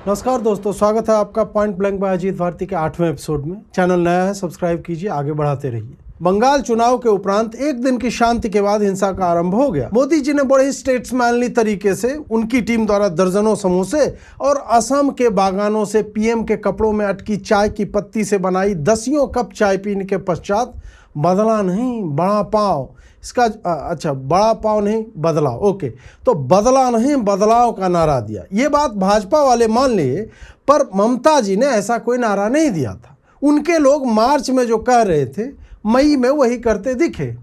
नमस्कार दोस्तों, स्वागत है आपका point blank by Ajit Bharti के 8वें एपिसोड में। चैनल नया है, सब्सक्राइब कीजिए, आगे बढ़ाते रहिए। बंगाल चुनाव के उपरांत एक दिन की शांति के बाद हिंसा का आरंभ हो गया। मोदी जी ने बड़े स्टेट्समैनली तरीके से उनकी टीम द्वारा दर्जनों समोसे और असम के बागानों से पीएम के कपड़ों में अटकी चाय की पत्ती से बनाई दसियों कप चाय पीने के पश्चात बदला नहीं बड़ा पाव, इसका अच्छा बड़ा पाव नहीं बदलाव, ओके, तो बदला नहीं बदलाव का नारा दिया। ये बात भाजपा वाले मान लिए, पर ममता जी ने ऐसा कोई नारा नहीं दिया था। उनके लोग मार्च में जो कह रहे थे मई में वही करते दिखे।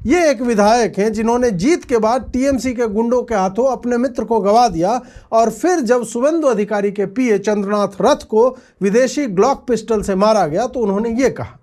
ये एक विधायक हैं जिन्होंने जीत के बाद टीएमसी के गुंडों के हाथों अपने मित्र को गंवा दिया, और फिर जब शुभेंदु अधिकारी के पीए चंद्रनाथ रथ को विदेशी ग्लॉक पिस्टल से मारा गया तो उन्होंने ये कहा,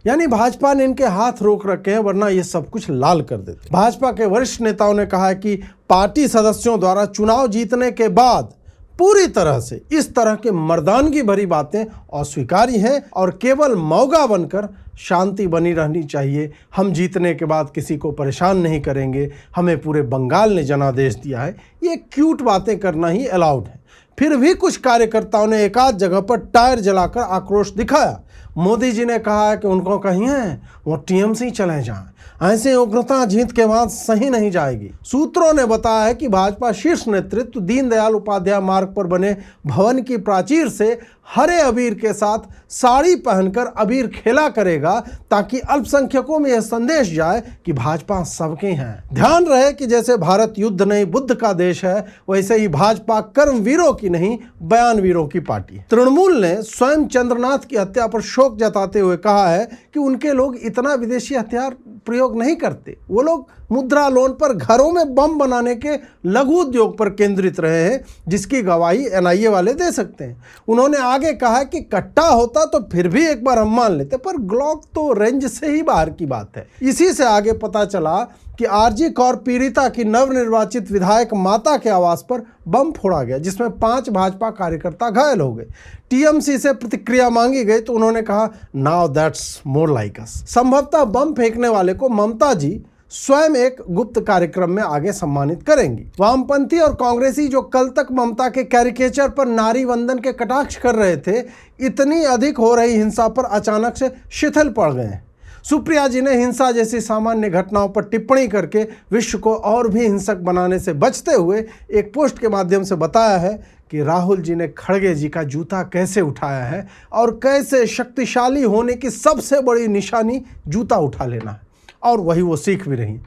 यानी भाजपा ने इनके हाथ रोक रखे हैं, वरना ये सब कुछ लाल कर देते। भाजपा के वरिष्ठ नेताओं ने कहा है कि पार्टी सदस्यों द्वारा चुनाव जीतने के बाद पूरी तरह से इस तरह के मर्दानगी भरी बातें अस्वीकार्य हैं और केवल मौका बनकर शांति बनी रहनी चाहिए। हम जीतने के बाद किसी को परेशान नहीं करेंगे, हमें पूरे बंगाल ने जनादेश दिया है। ये क्यूट बातें करना ही अलाउड है। फिर भी कुछ कार्यकर्ताओं ने एक आध जगह पर टायर जलाकर आक्रोश दिखाया। मोदी जी ने कहा है कि उनको कहीं है वो टीएमसी चले जाएं, ऐसे उग्रता जीत के बाद सही नहीं जाएगी। सूत्रों ने बताया है कि भाजपा शीर्ष नेतृत्व दीनदयाल उपाध्याय मार्ग पर बने भवन की प्राचीर से हरे अबीर के साथ साड़ी पहनकर अबीर खेला करेगा, ताकि अल्पसंख्यकों में यह संदेश जाए कि भाजपा सबके हैं। ध्यान रहे कि जैसे भारत युद्ध नहीं बुद्ध का देश है, वैसे ही भाजपा कर्मवीरों की नहीं बयानवीरों की पार्टी है। तृणमूल ने स्वयं चंद्रनाथ की हत्या पर शोक जताते हुए कहा है कि उनके लोग इतना विदेशी हथियार प्रयोग नहीं करते, वो लोग मुद्रा लोन पर घरों में बम बनाने के लघु उद्योग पर केंद्रित रहे हैं, जिसकी गवाही एनआईए वाले दे सकते हैं। उन्होंने आगे कहा कि कट्टा होता तो फिर भी एक बार हम मान लेते, पर ग्लॉक तो रेंज से ही बाहर की बात है। इसी से आगे पता चला कि आरजी कौर पीड़िता की नवनिर्वाचित विधायक माता के आवास पर बम फोड़ा गया, जिसमें 5 भाजपा कार्यकर्ता घायल हो गए। टीएमसी से प्रतिक्रिया मांगी गई तो उन्होंने कहा, now that's more like us. संभवतः बम फेंकने वाले को ममता जी स्वयं एक गुप्त कार्यक्रम में आगे सम्मानित करेंगी। वामपंथी और कांग्रेसी जो कल तक ममता के कैरिकेचर पर नारी वंदन के कटाक्ष कर रहे थे, इतनी अधिक हो रही हिंसा पर अचानक से शिथिल पड़ गए हैं। सुप्रिया जी ने हिंसा जैसी सामान्य घटनाओं पर टिप्पणी करके विश्व को और भी हिंसक बनाने से बचते हुए एक पोस्ट के माध्यम से बताया है कि राहुल जी ने खड़गे जी का जूता कैसे उठाया है और कैसे शक्तिशाली होने की सबसे बड़ी निशानी जूता उठा लेना है, और वही वो सीख भी रही।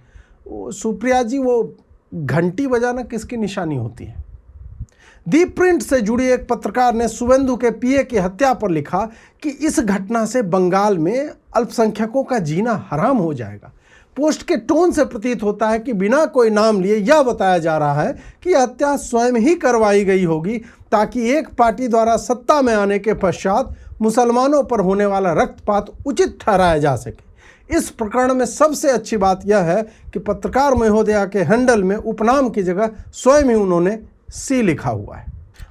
सुप्रिया जी, वो घंटी बजाना किसकी निशानी होती है? दीप प्रिंट से जुड़ी एक पत्रकार ने शुभेंदु के पीए की हत्या पर लिखा कि इस घटना से बंगाल में अल्पसंख्यकों का जीना हराम हो जाएगा। पोस्ट के टोन से प्रतीत होता है कि बिना कोई नाम लिए यह बताया जा रहा है कि यह हत्या स्वयं ही करवाई गई होगी, ताकि एक पार्टी द्वारा सत्ता में आने के पश्चात मुसलमानों पर होने वाला रक्तपात उचित ठहराया जा सके। इस प्रकरण में सबसे अच्छी बात यह है कि पत्रकार महोदया के हैंडल में उपनाम की जगह स्वयं ही उन्होंने सी लिखा हुआ है।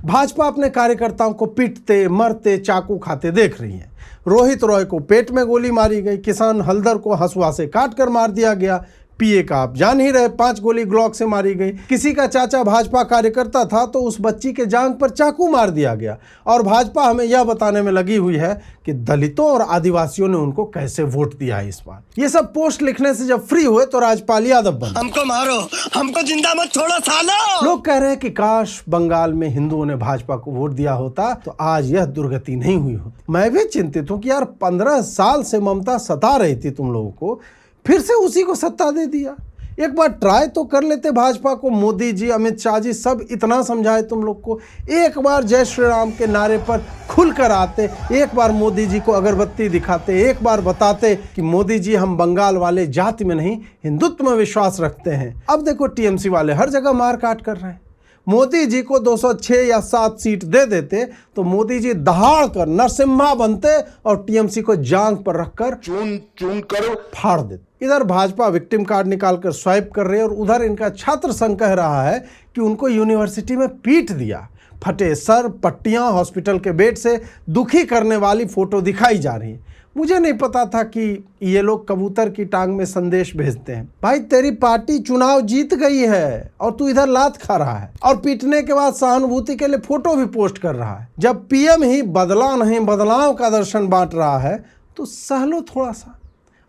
भाजपा अपने कार्यकर्ताओं को पीटते मरते चाकू खाते देख रही है। रोहित रॉय को पेट में गोली मारी गई, किसान हल्दर को हंसुआ से काट कर मार दिया गया, पीए का आप जान ही रहे 5 गोली ग्लॉक से मारी गई। किसी का चाचा भाजपा कार्यकर्ता था तो उस बच्ची के जांघ पर चाकू मार दिया गया। और भाजपा हमें यह बताने में लगी हुई है कि दलितों और आदिवासियों ने उनको कैसे वोट दिया है इस बार। ये सब पोस्ट लिखने से जब फ्री हुए तो राजपाल यादव बने। हमको मारो, हमको जिंदा मत छोड़ो सालो। लोग कह रहे हैं कि काश बंगाल में हिंदुओं ने भाजपा को वोट दिया होता तो आज यह दुर्गति नहीं हुई होती। मैं भी चिंतित हूँ कि यार 15 साल से ममता सता रही थी तुम लोगों को, फिर से उसी को सत्ता दे दिया। एक बार ट्राई तो कर लेते भाजपा को। मोदी जी, अमित शाह जी सब इतना समझाए तुम लोग को, एक बार जय श्री राम के नारे पर खुलकर आते, एक बार मोदी जी को अगरबत्ती दिखाते, एक बार बताते कि मोदी जी हम बंगाल वाले जाति में नहीं हिंदुत्व में विश्वास रखते हैं। अब देखो टीएमसी वाले हर जगह मार काट कर रहे हैं। मोदी जी को 206 या 7 सीट दे देते तो मोदी जी दहाड़ कर नरसिम्हा बनते और टीएमसी को जांग पर रखकर चून चून कर फाड़ देते। इधर भाजपा विक्टिम कार्ड निकालकर स्वाइप कर रही है और उधर इनका छात्र संघ कह रहा है कि उनको यूनिवर्सिटी में पीट दिया। फटे सर, पट्टियां, हॉस्पिटल के बेड से दुखी करने वाली फोटो दिखाई जा रही है। मुझे नहीं पता था कि ये लोग कबूतर की टांग में संदेश भेजते हैं। भाई तेरी पार्टी चुनाव जीत गई है और तू इधर लात खा रहा है और पीटने के बाद सहानुभूति के लिए फोटो भी पोस्ट कर रहा है। जब पीएम ही बदला नहीं बदलाव का दर्शन बांट रहा है तो सह लो थोड़ा सा।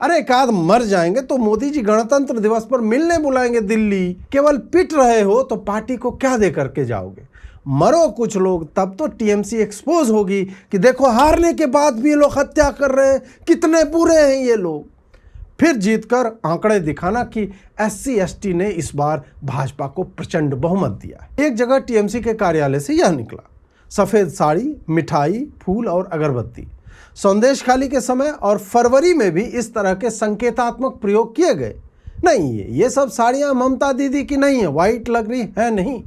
अरे एक आध मर जाएंगे तो मोदी जी गणतंत्र दिवस पर मिलने बुलाएंगे दिल्ली। केवल पिट रहे हो तो पार्टी को क्या दे करके जाओगे? मरो कुछ लोग, तब तो टीएमसी एक्सपोज होगी कि देखो हारने के बाद भी ये लोग हत्या कर रहे हैं, कितने बुरे हैं ये लोग। फिर जीतकर आंकड़े दिखाना कि SC ST ने इस बार भाजपा को प्रचंड बहुमत दिया है। एक जगह टीएमसी के कार्यालय से यह निकला, सफ़ेद साड़ी, मिठाई, फूल और अगरबत्ती। संदेश खाली के समय और फरवरी में भी इस तरह के संकेतात्मक प्रयोग किए गए। नहीं, ये सब साड़ियाँ ममता दीदी की नहीं है, वाइट लग रही है नहीं,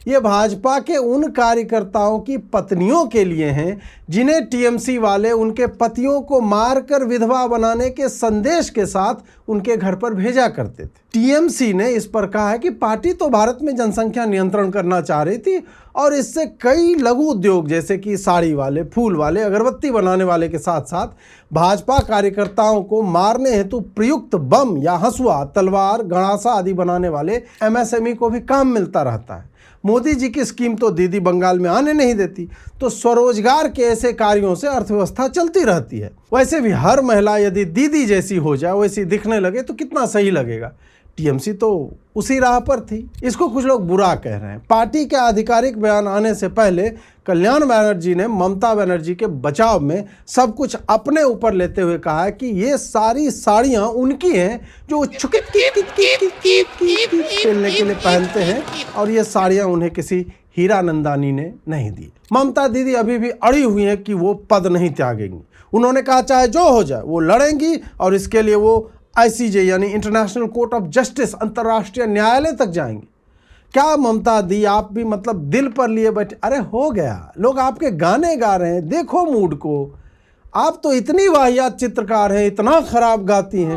ये भाजपा के उन कार्यकर्ताओं की पत्नियों के लिए हैं जिन्हें टीएमसी वाले उनके पतियों को मारकर विधवा बनाने के संदेश के साथ उनके घर पर भेजा करते थे। टीएमसी ने इस पर कहा है कि पार्टी तो भारत में जनसंख्या नियंत्रण करना चाह रही थी और इससे कई लघु उद्योग जैसे कि साड़ी वाले, फूल वाले, अगरबत्ती बनाने वाले के साथ साथ भाजपा कार्यकर्ताओं को मारने हेतु प्रयुक्त बम या हंसुआ, तलवार, गणासा आदि बनाने वाले MSME को भी काम मिलता रहता है। मोदी जी की स्कीम तो दीदी बंगाल में आने नहीं देती, तो स्वरोजगार के ऐसे कार्यों से अर्थव्यवस्था चलती रहती है। वैसे भी हर महिला यदि दीदी जैसी हो जाए, वैसी दिखने लगे तो कितना सही लगेगा। टीएमसी तो उसी राह पर थी। इसको कुछ लोग बुरा कह रहे हैं। पार्टी के आधिकारिक बयान आने से पहले कल्याण बनर्जी ने ममता बनर्जी के बचाव में सब कुछ अपने ऊपर लेते हुए कहा है कि ये सारी साड़ियाँ उनकी हैं जो खेलने के लिए पहनते हैं और ये साड़ियाँ उन्हें किसी हीरानंदानी ने नहीं दी। ममता दीदी अभी भी अड़ी हुई हैं कि वो पद नहीं त्यागेंगी। उन्होंने कहा चाहे जो हो जाए वो लड़ेंगी और इसके लिए वो ICJ यानी इंटरनेशनल कोर्ट ऑफ जस्टिस, अंतर्राष्ट्रीय न्यायालय तक जाएंगे। क्या ममता दी आप भी मतलब दिल पर लिए बैठे? अरे हो गया, लोग आपके गाने गा रहे हैं, देखो मूड को। आप तो इतनी वाहियात चित्रकार हैं, इतना खराब गाती हैं,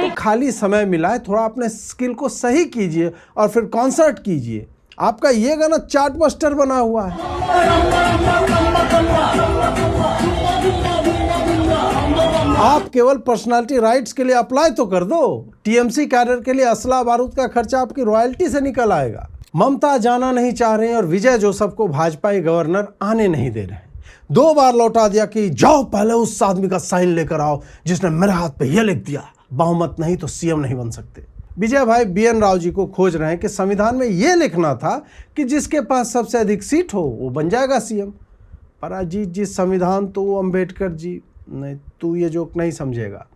तो खाली समय मिला है थोड़ा अपने स्किल को सही कीजिए और फिर कॉन्सर्ट कीजिए। आपका ये गाना चार्टबस्टर बना हुआ है। आप केवल पर्सनालिटी राइट्स के लिए अप्लाई तो कर दो। टीएमसी कैडर के लिए असला बारूद का खर्चा आपकी रॉयल्टी से निकल आएगा। ममता जाना नहीं चाह रहे हैं और विजय जोसेफ को भाजपाई गवर्नर आने नहीं दे रहे हैं। 2 बार लौटा दिया कि जाओ पहले उस आदमी का साइन लेकर आओ जिसने मेरे हाथ पे ये लिख दिया, बहुमत नहीं तो सीएम नहीं बन सकते। विजय भाई BN राव जी को खोज रहे हैं कि संविधान में ये लिखना था कि जिसके पास सबसे अधिक सीट हो वो बन जाएगा सीएम। पर अजीत जी, संविधान तो अम्बेडकर जी, नहीं तू ये जोक नहीं समझेगा।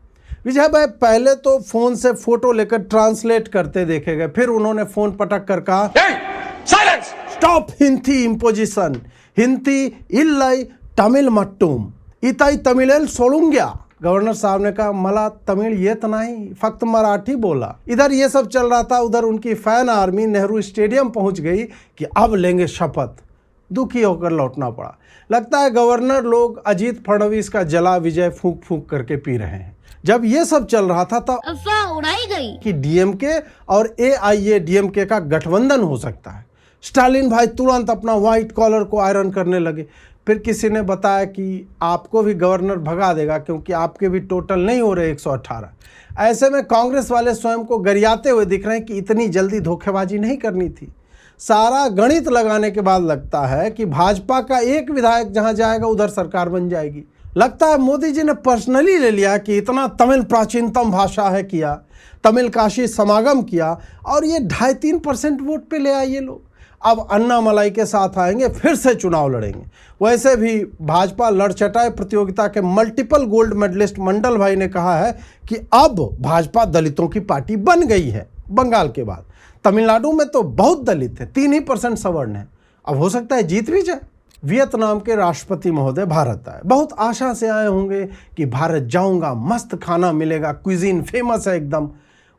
विजय भाई पहले तो फोन से फोटो लेकर ट्रांसलेट करते देखे गए, फिर उन्होंने फोन पटक कर कहा silence, stop Hindi imposition, Hindi इल्लाई तमिल मट्टुम इताई तमिल सोलूंग्या। गवर्नर साहब ने कहा मला तमिल ये तो नहीं, फक्त मराठी बोला। इधर ये सब चल रहा था, उधर उनकी फैन आर्मी नेहरू स्टेडियम पहुंच गई कि अब लेंगे शपथ। दुखी होकर लौटना पड़ा। लगता है गवर्नर लोग अजीत फडणवीस का जला विजय फूंक फूंक करके पी रहे हैं। जब ये सब चल रहा था तब अफवाह उड़ाई गई कि DMK और AIADMK का गठबंधन हो सकता है। स्टालिन भाई तुरंत अपना व्हाइट कॉलर को आयरन करने लगे। फिर किसी ने बताया कि आपको भी गवर्नर भगा देगा क्योंकि आपके भी टोटल नहीं हो रहे 118। ऐसे में कांग्रेस वाले स्वयं को गरियाते हुए दिख रहे हैं कि इतनी जल्दी धोखेबाजी नहीं करनी थी। सारा गणित लगाने के बाद लगता है कि भाजपा का एक विधायक जहां जाएगा उधर सरकार बन जाएगी। लगता है मोदी जी ने पर्सनली ले लिया कि इतना तमिल प्राचीनतम भाषा है किया, तमिल काशी समागम किया और ये 2.5-3% वोट पे ले आए ये लोग। अब अन्नामलाई के साथ आएंगे, फिर से चुनाव लड़ेंगे। वैसे भी भाजपा लड़चटाई प्रतियोगिता के मल्टीपल गोल्ड मेडलिस्ट मंडल भाई ने कहा है कि अब भाजपा दलितों की पार्टी बन गई है। बंगाल के बाद तमिलनाडु में तो बहुत दलित है, 3% सवर्ण है। अब हो सकता है जीत भी जाए। वियतनाम के राष्ट्रपति महोदय भारत आए, बहुत आशा से आए होंगे कि भारत जाऊंगा, मस्त खाना मिलेगा, क्विजीन फेमस है एकदम।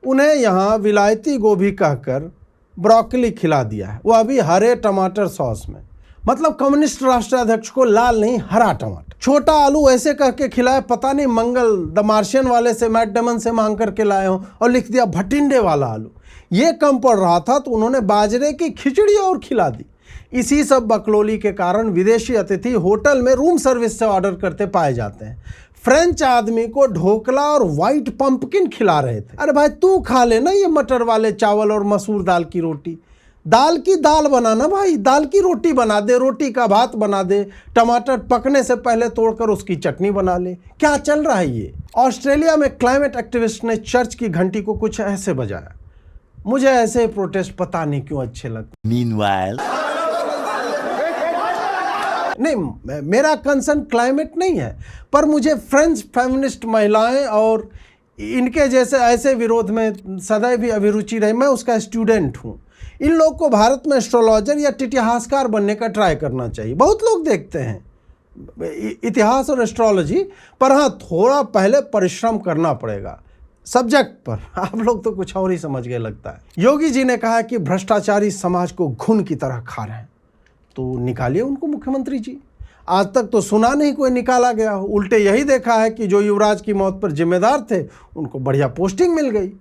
उन्हें यहाँ विलायती गोभी कहकर ब्रोकली खिला दिया है, वो अभी हरे टमाटर सॉस में। मतलब कम्युनिस्ट राष्ट्राध्यक्ष को लाल नहीं हरा टमाटर। छोटा आलू ऐसे कह के खिलाया, पता नहीं मंगल द मार्शियन वाले से, मैट डेमन से मांग करके लाए हों और लिख दिया भटिंडे वाला आलू। ये कम पड़ रहा था तो उन्होंने बाजरे की खिचड़ी और खिला दी। इसी सब बकलोली के कारण विदेशी अतिथि होटल में रूम सर्विस से ऑर्डर करते पाए जाते हैं। फ्रेंच आदमी को ढोकला और व्हाइट पंपकिन खिला रहे थे। अरे भाई तू खा ले ना ये मटर वाले चावल और मसूर दाल की रोटी। दाल की दाल बनाना भाई, दाल की रोटी बना दे, रोटी का भात बना दे, टमाटर पकने से पहले तोड़कर उसकी चटनी बना ले। क्या चल रहा है ये? ऑस्ट्रेलिया में क्लाइमेट एक्टिविस्ट ने चर्च की घंटी को कुछ ऐसे बजाया। मुझे ऐसे प्रोटेस्ट पता नहीं क्यों अच्छे लगते। Meanwhile, नहीं, मेरा कंसर्न क्लाइमेट नहीं है, पर मुझे फ्रेंच फेमिनिस्ट महिलाएं और इनके जैसे ऐसे विरोध में सदैव भी अभिरुचि रही। मैं उसका स्टूडेंट हूँ। इन लोग को भारत में एस्ट्रोलॉजर या इतिहासकार बनने का ट्राई करना चाहिए। बहुत लोग देखते हैं इतिहास और एस्ट्रोलॉजी, पर हाँ थोड़ा पहले परिश्रम करना पड़ेगा सब्जेक्ट पर। आप लोग तो कुछ और ही समझ गए लगता है। योगी जी ने कहा कि भ्रष्टाचारी समाज को घुन की तरह खा रहे हैं, तो निकालिए उनको मुख्यमंत्री जी। आज तक तो सुना नहीं कोई निकाला गया हो। उल्टे यही देखा है कि जो युवराज की मौत पर जिम्मेदार थे उनको बढ़िया पोस्टिंग मिल गई।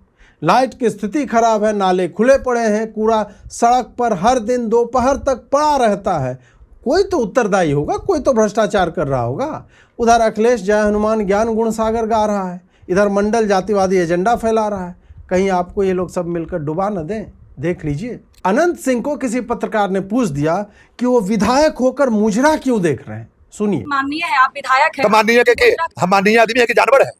लाइट की स्थिति खराब है, नाले खुले पड़े हैं, कूड़ा सड़क पर हर दिन दोपहर तक पड़ा रहता है। कोई तो उत्तरदायी होगा, कोई तो भ्रष्टाचार कर रहा होगा। उधर अखिलेश जय हनुमान ज्ञान गुण सागर गा रहा है, इधर मंडल जातिवादी एजेंडा फैला रहा है। कहीं आपको ये लोग सब मिलकर डुबा न दें। देख लीजिए, अनंत सिंह को किसी पत्रकार ने पूछ दिया कि वो विधायक होकर मुजरा क्यों देख रहे हैं। सुनिए। माननीय है, आप विधायक हैं। तो माननीय के हम माननीय आदमी है कि जानवर है?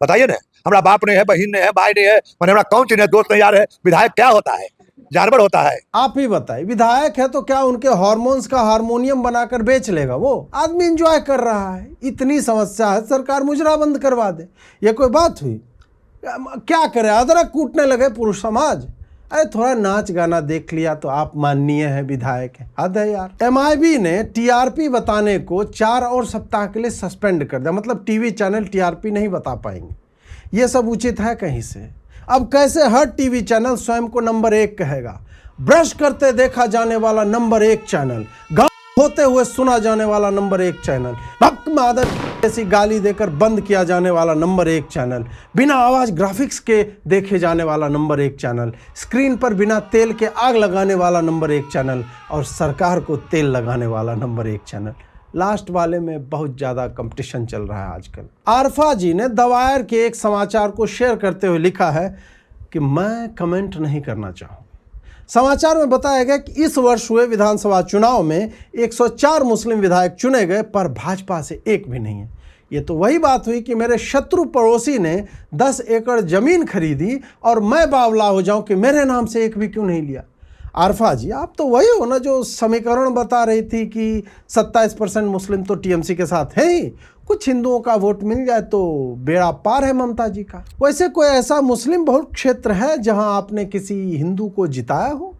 बताइए ना। हमारा बाप नहीं है, बहन नहीं है, भाई नहीं है, मैंने हमारा कौन चीज है, दोस्त नहीं यार है। विधायक क्या होता है? जानवर होता है। आप ही बताइए, विधायक है तो क्या उनके हार्मोन्स का हारमोनियम बनाकर बेच लेगा? वो आदमी एंजॉय कर रहा है। इतनी समस्या है, सरकार मुजरा बंद करवा दे। ये कोई बात हुई? क्या करे, अदरक कूटने लगे पुरुष समाज। अरे थोड़ा नाच गाना देख लिया तो आप माननीय है, विधायक है। हद है यार। MIB ने TRP बताने को 4 और सप्ताह के लिए सस्पेंड कर दिया। मतलब टीवी चैनल TRP नहीं बता पाएंगे। ये सब उचित है कहीं से? अब कैसे हर टीवी चैनल स्वयं को नंबर 1 कहेगा? ब्रश करते देखा जाने वाला नंबर 1 चैनल, गाँव होते हुए सुना जाने वाला नंबर 1 चैनल, भक्त मादर जैसी गाली देकर बंद किया जाने वाला नंबर 1 चैनल, बिना आवाज ग्राफिक्स के देखे जाने वाला नंबर 1 चैनल, स्क्रीन पर बिना तेल के आग लगाने वाला नंबर 1 चैनल, और सरकार को तेल लगाने वाला नंबर 1 चैनल। लास्ट वाले में बहुत ज़्यादा कंपटीशन चल रहा है आजकल। आरफा जी ने द वायर के एक समाचार को शेयर करते हुए लिखा है कि मैं कमेंट नहीं करना चाहूँ। समाचार में बताया गया कि इस वर्ष हुए विधानसभा चुनाव में 104 मुस्लिम विधायक चुने गए, पर भाजपा से एक भी नहीं है। ये तो वही बात हुई कि मेरे शत्रु पड़ोसी ने 10 एकड़ जमीन खरीदी और मैं बावला हो जाऊं कि मेरे नाम से एक भी क्यों नहीं लिया। आरफा जी, आप तो वही हो ना जो समीकरण बता रही थी कि 27% मुस्लिम तो TMC के साथ है ही, कुछ हिंदुओं का वोट मिल जाए तो बेड़ा पार है ममता जी का। वैसे कोई ऐसा मुस्लिम बहुल क्षेत्र है जहां आपने किसी हिंदू को जिताया हो?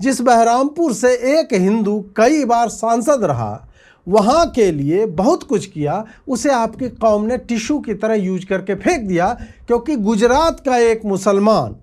जिस बहरामपुर से एक हिंदू कई बार सांसद रहा, वहां के लिए बहुत कुछ किया, उसे आपकी कौम ने टिश्यू की तरह यूज करके फेंक दिया, क्योंकि गुजरात का एक मुसलमान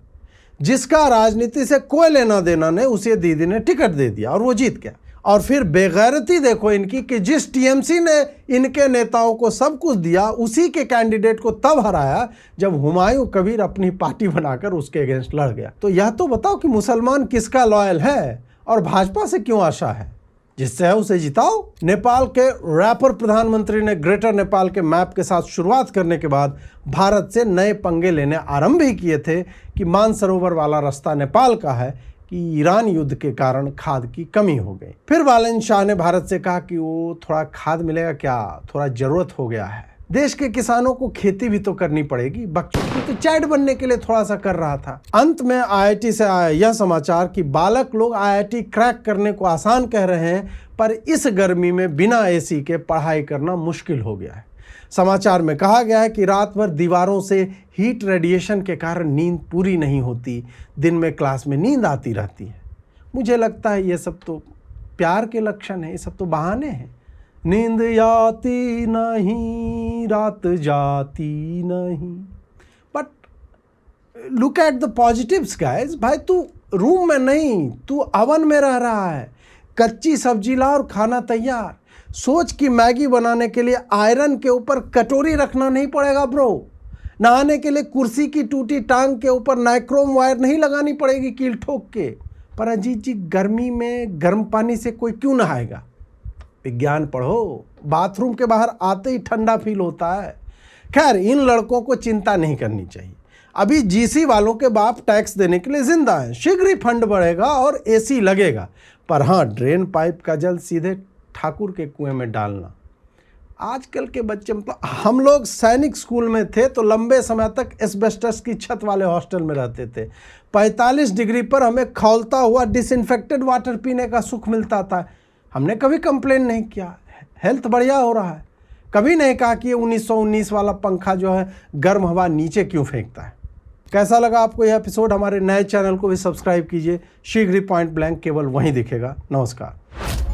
जिसका राजनीति से कोई लेना देना नहीं, उसे दीदी ने टिकट दे दिया और वो जीत गया। और फिर बेगैरती देखो इनकी कि जिस TMC ने इनके नेताओं को सब कुछ दिया, उसी के कैंडिडेट को तब हराया जब हुमायूं कबीर अपनी पार्टी बनाकर उसके अगेंस्ट लड़ गया। तो यह तो बताओ कि मुसलमान किसका लॉयल है और भाजपा से क्यों आशा है? जिससे है उसे जिताओ। नेपाल के रैपर प्रधानमंत्री ने ग्रेटर नेपाल के मैप के साथ शुरुआत करने के बाद भारत से नए पंगे लेने आरंभ ही किए थे कि मानसरोवर वाला रास्ता नेपाल का है कि ईरान युद्ध के कारण खाद की कमी हो गई। फिर वालन शाह ने भारत से कहा कि वो थोड़ा खाद मिलेगा क्या, थोड़ा जरूरत हो गया है। देश के किसानों को खेती भी तो करनी पड़ेगी। बच्चों की तो चैट बनने के लिए थोड़ा सा कर रहा था। अंत में IIT से आया यह समाचार कि बालक लोग IIT क्रैक करने को आसान कह रहे हैं, पर इस गर्मी में बिना AC के पढ़ाई करना मुश्किल हो गया है। समाचार में कहा गया है कि रात भर दीवारों से हीट रेडिएशन के कारण नींद पूरी नहीं होती, दिन में क्लास में नींद आती रहती है। मुझे लगता है ये सब तो प्यार के लक्षण है, ये सब तो बहाने हैं। नींद आती नहीं, रात जाती नहीं। But look at the positives guys. भाई तू रूम में नहीं, तू अवन में रह रहा है। कच्ची सब्जी ला और खाना तैयार। सोच कि मैगी बनाने के लिए आयरन के ऊपर कटोरी रखना नहीं पड़ेगा ब्रो। नहाने के लिए कुर्सी की टूटी टांग के ऊपर नाइक्रोम वायर नहीं लगानी पड़ेगी कील ठोक के। पर अजीत जी, गर्मी में गर्म पानी से कोई क्यों नहाएगा? विज्ञान पढ़ो, बाथरूम के बाहर आते ही ठंडा फील होता है। खैर, इन लड़कों को चिंता नहीं करनी चाहिए। अभी जीसी वालों के बाप टैक्स देने के लिए जिंदा हैं, शीघ्र ही फंड बढ़ेगा और एसी लगेगा। पर हाँ, ड्रेन पाइप का जल सीधे ठाकुर के कुएं में डालना। आजकल के बच्चे, मतलब हम लोग सैनिक स्कूल में थे तो लंबे समय तक एस्बेस्टस की छत वाले हॉस्टल में रहते थे। 45 डिग्री पर हमें खौलता हुआ डिसइंफेक्टेड वाटर पीने का सुख मिलता था। हमने कभी कंप्लेन नहीं किया, हेल्थ बढ़िया हो रहा है। कभी नहीं कहा कि ये 1919 वाला पंखा जो है गर्म हवा नीचे क्यों फेंकता है। कैसा लगा आपको यह एपिसोड? हमारे नए चैनल को भी सब्सक्राइब कीजिए। शीघ्र ही पॉइंट ब्लैंक केवल वहीं दिखेगा। नमस्कार।